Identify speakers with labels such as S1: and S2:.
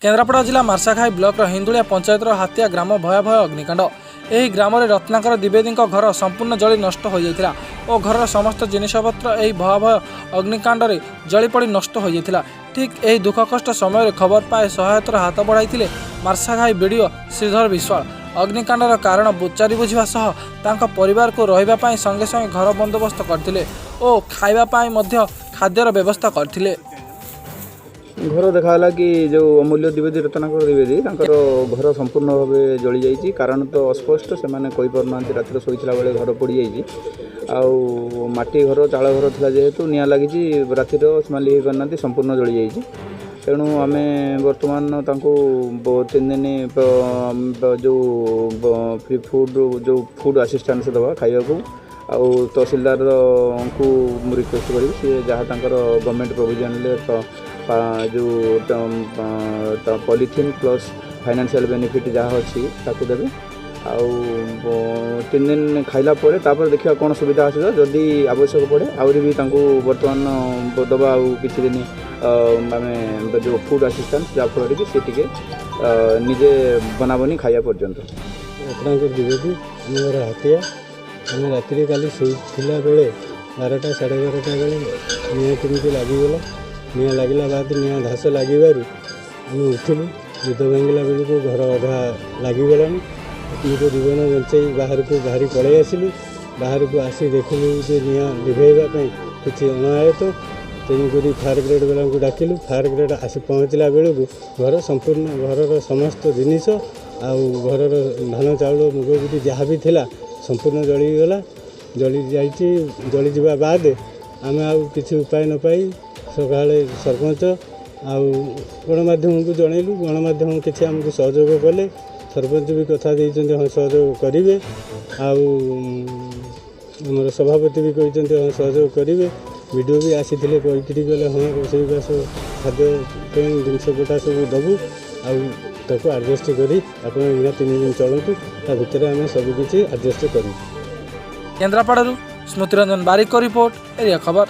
S1: केन्द्रापड़ा जिला मार्साघाई ब्लॉक हिंदुलिया पंचायत हातिया ग्राम भयावह अग्निकांड। यह ग्राम में रत्नाकर द्विवेदी घर संपूर्ण जली नष्ट हो जाता और घर समस्त जिनपत्र यह भयावह अग्निकांड जली पड़ नष्ट हो जाता। ठीक यही दुख कष्ट समय खबर पाए सहायतार हाथ बढ़ाई मार्साघाई बीडीओ श्रीधर विश्वाल। अग्निकांडर कारण बुचारी बुझा सह परिवार को रही संगे संगे घर बंदोबस्त करते और खाइबा खाद्यर व्यवस्था करते।
S2: घर देखाला कि जो अमूल्य द्विवेदी रत्नाकर द्विवेदी घर संपूर्ण भाव जली जाइए। कारण तो अस्पष्ट से मैंने पारना रातिर शोला बेले घर पड़ जाइए। आटी घर चाल घर था जेहेतु निआ लगी रातिर स्माली हो पारना संपूर्ण जली जाइए। तेणु आम बर्तमान 3 दिन जो फ्री फूड जो फूड असिस्टेंस दवा खाइबा को आउ तहसीलदार को रिक्वेस्ट करी सी जहाँ गवर्नमेंट प्रोविजन जो पॉलिथिन प्लस फाइनेंशियल बेनिफिट जहाँ अच्छी ताकू देवे। आउ 3 दिन खाइला परे तापर देखिया कौन सुविधा आस जदि आवश्यक पड़े आहरी भी बर्तमान दबा किसी दिन आम जो फूड असिस्टेंस जहाँफल कि सी निजे बनाबनी खाया पर्यंत।
S3: रत्नाकर द्विवेदी आम हातिया आम राति काली शोला बेले 12टा 12:30 बेले निआ केमी लगिगला। निआ लगला बाद निआ घास लगे आम उठिलु। निद भांगला बेलू घर अधा लगिगला। निज जीवन बचाई बाहर को बाहरी पलि आसिलु। बाहर को आसी देखिलु जे निआ लिभेवाई किसी अनायत। तेणुक फायर ग्रेड वाला को डाकिलु। फायर ग्रेड आसी पहुँचला बेलू घर संपूर्ण घर समस्त जिनिस आउ घर धान चाउल मुग गुटी जहाँ भी थिला संपूर्ण जलीगला। जली जली जा बाद आम आउ उपाय न पाई सका सरपंच आउ गणमाध्यम को जनइलु। गणमाध्यम किसी आमको सहयोग कले। सरपंच भी कथा देते हाँ सहयोग करेंगे। आमर सभापति भी कहते हाँ सहयोग करेंगे। वीडियो भी आसी गले हाँ रोसईबास खाद्य जिनस गोटा सब दबू आक आडजस्ट कर 3 दिन चलतु ता भितर आम सबकि आडजस्ट करूँ।
S1: केन्द्रापड़ा स्मृतिरंजन बारिक रिपोर्ट एरिया खबर।